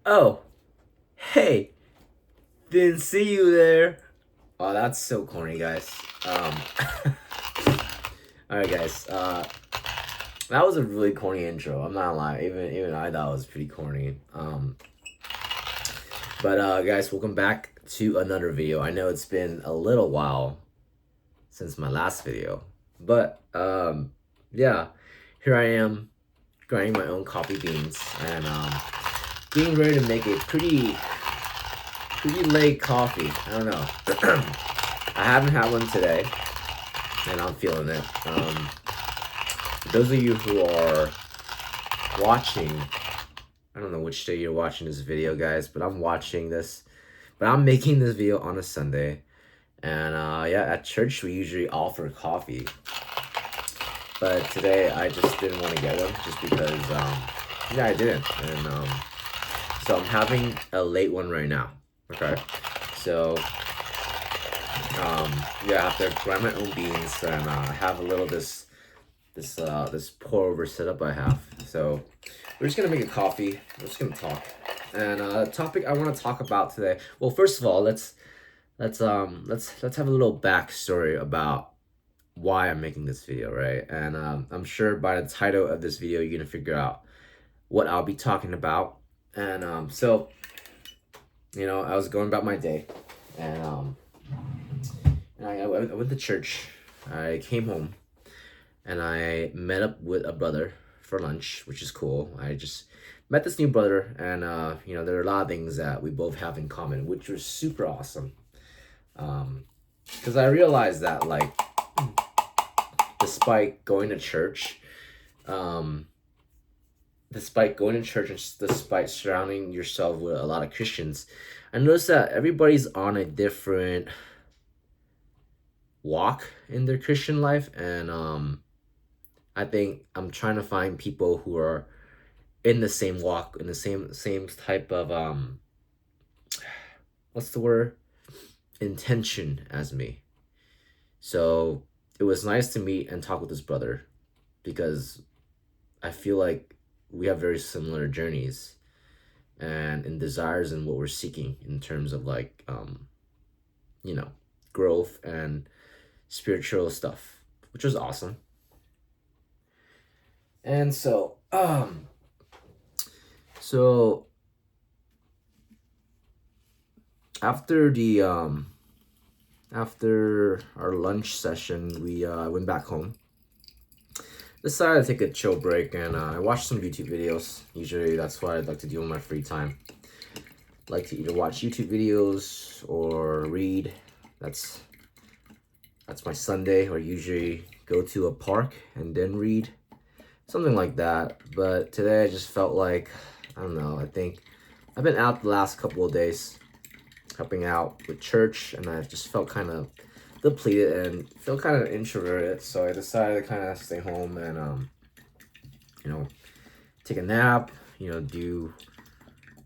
Oh, hey, didn't see you there. Oh, that's so corny, guys. All right, guys. That was a really corny intro. I'm not gonna lie. Even I thought it was pretty corny. But guys, welcome back to another video. I know it's been a little while since my last video, but yeah, here I am grinding my own coffee beans and getting ready to make a pretty late coffee. I don't know. I haven't had one today, and I'm feeling it. For those of you who are watching, I don't know which day you're watching this video, guys, but I'm watching this. But I'm making this video on a Sunday, and yeah, at church we usually offer coffee, but today I just didn't want to get one just because yeah, I didn't, and so I'm having a late one right now. Okay, so yeah, I have to grind my own beans and have a little this pour over setup I have. So we're just gonna make a coffee. We're just gonna talk. And the topic I want to talk about today. Well, first of all, let's have a little backstory about why I'm making this video, right? And I'm sure by the title of this video, you're gonna figure out what I'll be talking about. And so I was going about my day, and I went to church. I came home, and I met up with a brother for lunch, which is cool. I just met this new brother, and there are a lot of things that we both have in common, which was super awesome. Because I realized that, like, despite going to church, um, and despite surrounding yourself with a lot of Christians, I noticed that everybody's on a different walk in their Christian life, and I think I'm trying to find people who are in the same walk, in the same type of what's the word? Intention as me. So it was nice to meet and talk with this brother because I feel like we have very similar journeys and in desires and what we're seeking in terms of like you know growth and spiritual stuff, which was awesome. And so after the after our lunch session, we went back home. Decided to take a chill break, and I watched some YouTube videos. Usually, that's what I'd like to do in my free time. Like to either watch YouTube videos or read. That's my Sunday, or usually go to a park and then read, something like that. But today I just felt like, I don't know, I think I've been out the last couple of days helping out with church, and I just felt kind of depleted and feel kind of introverted, so I decided to kind of stay home and take a nap, do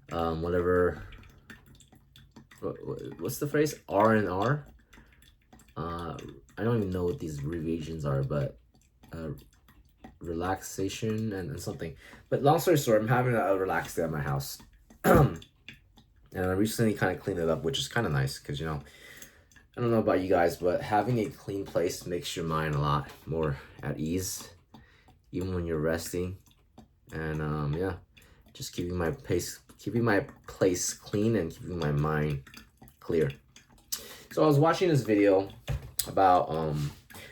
whatever, what's the phrase, R&R. I don't even know what these abbreviations are, but relaxation and something. But long story short, I'm having a relaxed day at my house. And I recently kind of cleaned it up, which is kind of nice because, I don't know about you guys, but having a clean place makes your mind a lot more at ease, even when you're resting. And yeah, just keeping my place clean and keeping my mind clear. So I was watching this video about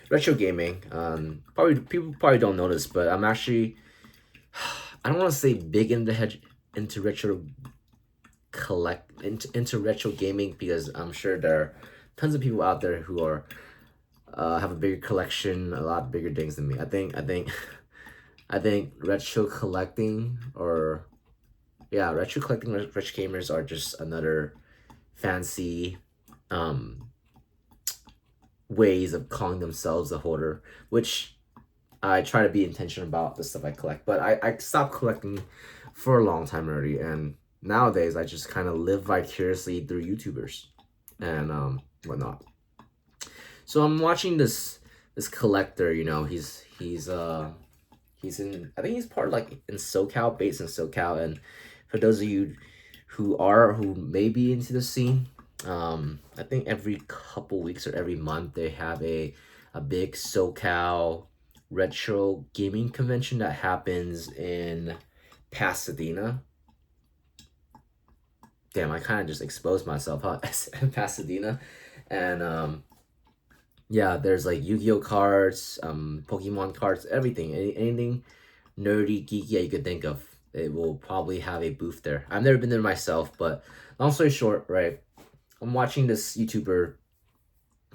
retro gaming. People probably don't know this, but I'm actually, I don't want to say big into retro into retro gaming, because I'm sure there are tons of people out there who are have a bigger collection, a lot bigger things than me. I think I think retro collecting, or yeah, retro collecting, retro gamers are just another fancy ways of calling themselves a hoarder, which I try to be intentional about the stuff I collect. But I stopped collecting for a long time already, and nowadays I just kind of live vicariously through YouTubers and whatnot. So I'm watching this collector. He's in, I think he's part, like, in SoCal, based in SoCal. And for those of you who may be into the scene. I think every couple weeks or every month they have a big SoCal retro gaming convention that happens in Pasadena. Damn, I kind of just exposed myself, huh? Pasadena, and yeah, there's like Yu-Gi-Oh cards, Pokemon cards, everything, anything nerdy, geeky that you could think of. It will probably have a booth there. I've never been there myself, but long story short, right? I'm watching this YouTuber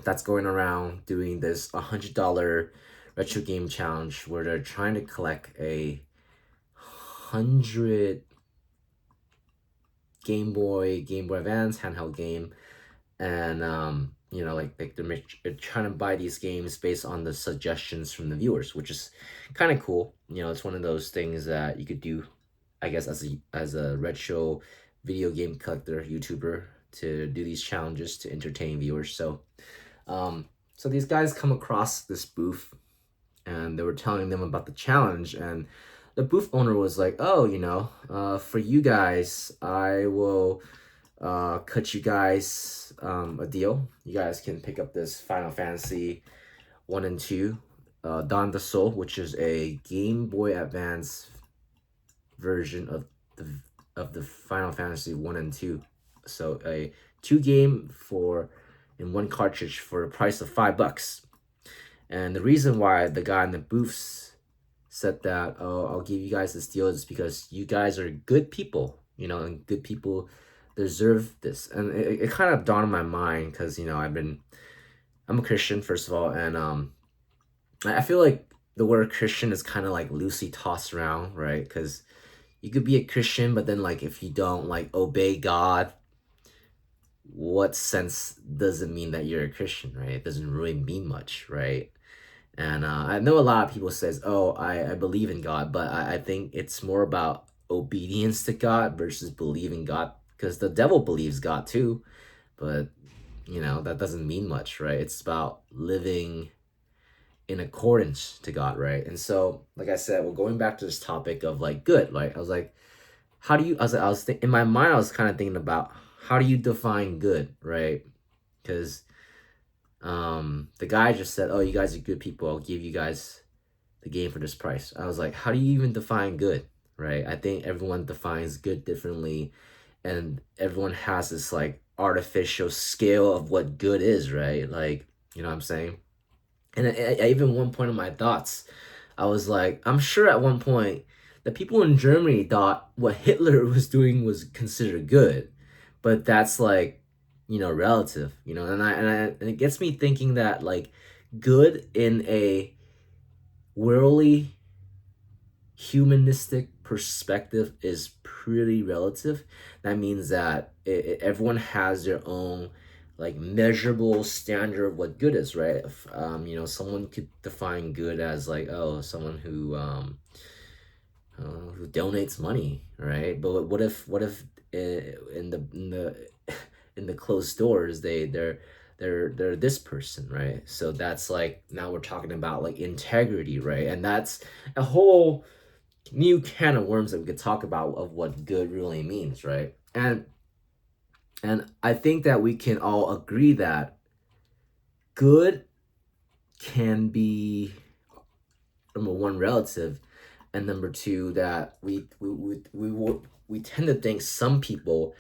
that's going around doing this $100 retro game challenge where they're trying to collect 100 Game Boy Advance handheld game, and you know, like they're trying to buy these games based on the suggestions from the viewers, which is kind of cool. You know, it's one of those things that you could do, I guess, as a retro video game collector YouTuber, to do these challenges to entertain viewers. So these guys come across this booth, and they were telling them about the challenge, and the booth owner was like, "Oh, you know, for you guys, I will cut you guys a deal. You guys can pick up this Final Fantasy 1 and 2, Dawn of the Soul, which is a Game Boy Advance version of the Final Fantasy 1 and 2. So a 2 game for in one cartridge for a price of $5. And the reason why the guy in the booths said that, "Oh, I'll give you guys this deal," is because you guys are good people, you know, and good people deserve this. And it kind of dawned on my mind because, you know, I'm a Christian, first of all, and I feel like the word Christian is kind of like loosely tossed around, right? Because you could be a Christian, but then like if you don't like obey God, what sense does it mean that you're a Christian, right? It doesn't really mean much, right? And I know a lot of people says, "Oh, I believe in God," but I think it's more about obedience to God versus believing God, because the devil believes God too, but you know that doesn't mean much, right? It's about living in accordance to God, right? And so, like I said, we're going back to this topic of like good, right? I was like, how do you? In my mind, I was kind of thinking about how do you define good, right? Because the guy just said, "Oh, you guys are good people. I'll give you guys the game for this price." I was like, how do you even define good, right? I think everyone defines good differently, and everyone has this like artificial scale of what good is, right? Like, you know what I'm saying? And even one point in my thoughts, I was like, I'm sure at one point the people in Germany thought what Hitler was doing was considered good, but that's like, you know, relative, you know, and it gets me thinking that like good in a worldly humanistic perspective is pretty relative. That means that everyone has their own like measurable standard of what good is, right? If, you know, someone could define good as like, oh, someone who donates money, right? But what if in the in the closed doors they're this person, right? So that's like now we're talking about like integrity, right? And that's a whole new can of worms that we could talk about of what good really means, right? And I think that we can all agree that good can be, number one, relative, and number two, that we tend to think some people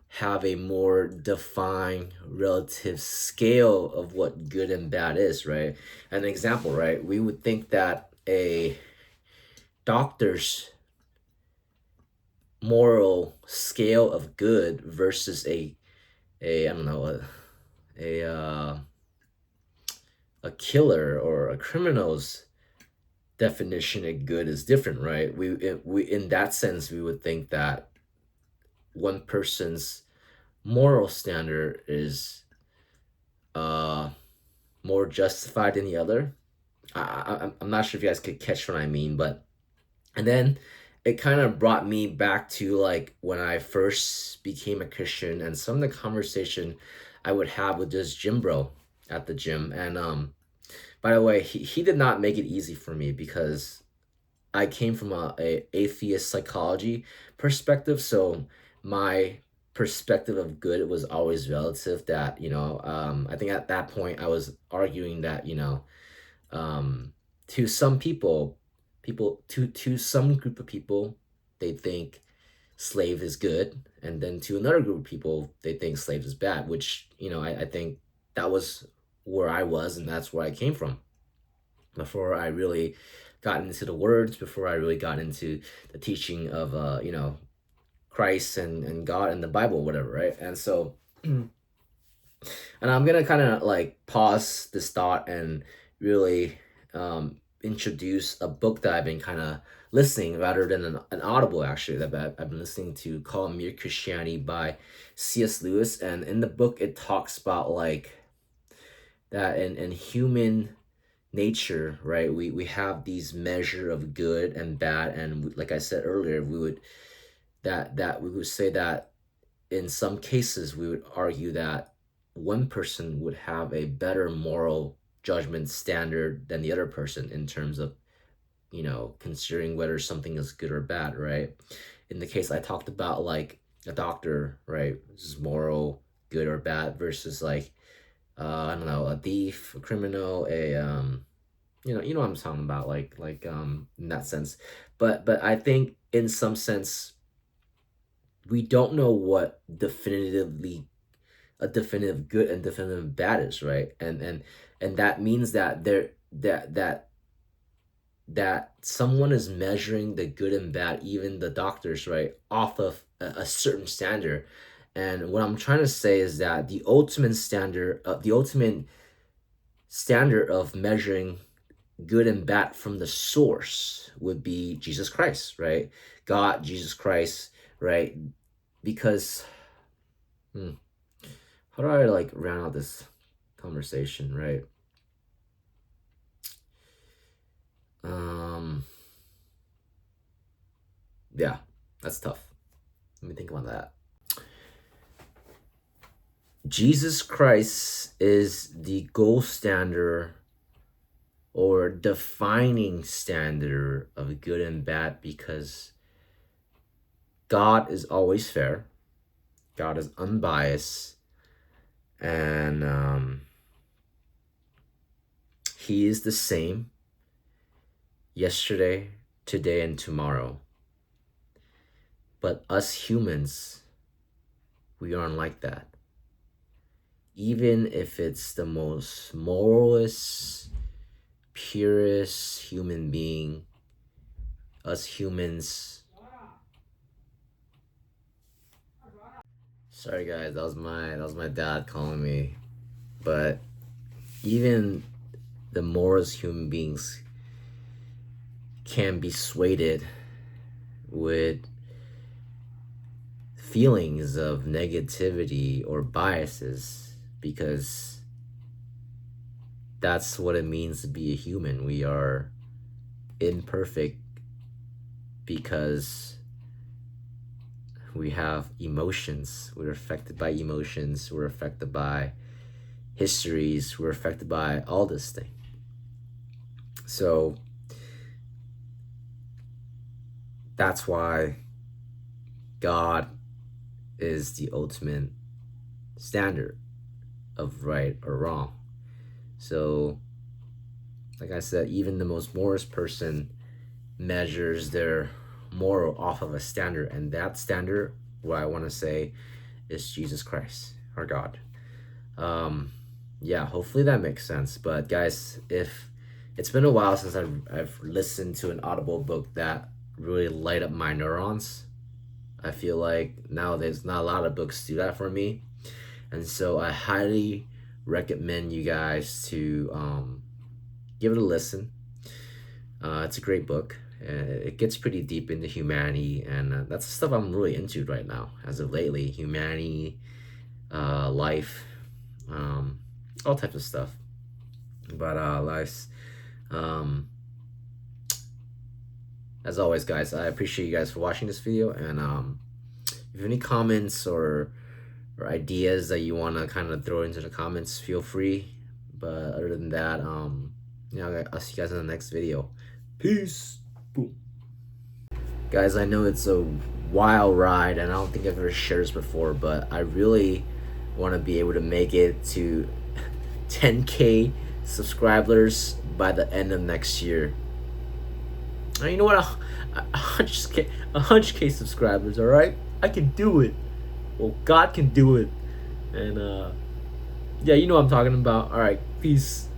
have a more defined relative scale of what good and bad is, right? An example, right? We would think that a doctor's moral scale of good versus a I don't know, a a killer or a criminal's definition of good is different, right? We in that sense we would think that one person's moral standard is uh more justified than the other. I'm not sure if you guys could catch what I mean, but and then it kind of brought me back to like when I first became a Christian and some of the conversation I would have with this gym bro at the gym. And by the way, he did not make it easy for me because I came from a atheist psychology perspective. So my perspective of good was always relative. That, I think at that point I was arguing that, to some people, to some group of people, they think slave is good, and then to another group of people they think slave is bad, which, I think that was where I was, and that's where I came from before I really got into the words, before I really got into the teaching of Christ and God and the Bible, whatever, right? And so and I'm gonna kind of like pause this thought and really introduce a book that I've been kind of listening rather than an audible, actually, that I've been listening to, called Mere Christianity by C.S. Lewis. And in the book it talks about like that in human nature, right, we have these measure of good and bad, and like I said earlier, we would say that in some cases we would argue that one person would have a better moral judgment standard than the other person in terms of, considering whether something is good or bad, right? In the case I talked about, like a doctor, right, is moral good or bad versus like I don't know, a thief, a criminal, a you know what I'm talking about, in that sense. But I think in some sense we don't know what definitively a definitive good and definitive bad is, right? And that means that that someone is measuring the good and bad, even the doctors, right, off of a certain standard. And what I'm trying to say is that the ultimate standard of measuring good and bad from the source would be Jesus Christ, right? God, Jesus Christ, right? Because how do I like round out this conversation, right? Yeah, that's tough. Let me think about that. Jesus Christ is the gold standard or defining standard of good and bad, because God is always fair, God is unbiased, and He is the same yesterday, today, and tomorrow. But us humans, we aren't like that. Even if it's the most moralist, purest human being, us humans. Sorry guys, that was my dad calling me. But even the moralist human beings can be swayed with feelings of negativity or biases, because that's what it means to be a human. We are imperfect because we have emotions. We're affected by emotions. We're affected by histories. We're affected by all this thing. So that's why God is the ultimate standard of right or wrong. So, like I said, even the most moralist person measures their moral off of a standard, and that standard, what I want to say, is Jesus Christ, our God. Yeah, hopefully that makes sense. But guys, if it's been a while since I've listened to an audible book that really light up my neurons. I feel like nowadays not a lot of books do that for me, and so I highly recommend you guys to give it a listen. It's a great book. It gets pretty deep into humanity, and that's the stuff I'm really into right now, as of lately. Humanity, life, all types of stuff. But as always, guys, I appreciate you guys for watching this video, and if you have any comments or ideas that you want to kind of throw into the comments, feel free. But other than that, I'll see you guys in the next video. Peace. Boom. Guys, I know it's a wild ride, and I don't think I've ever shared this before, but I really want to be able to make it to 10K subscribers by the end of next year. And you know what? 100K subscribers. All right, I can do it. Well, God can do it, and yeah, you know what I'm talking about. All right, peace.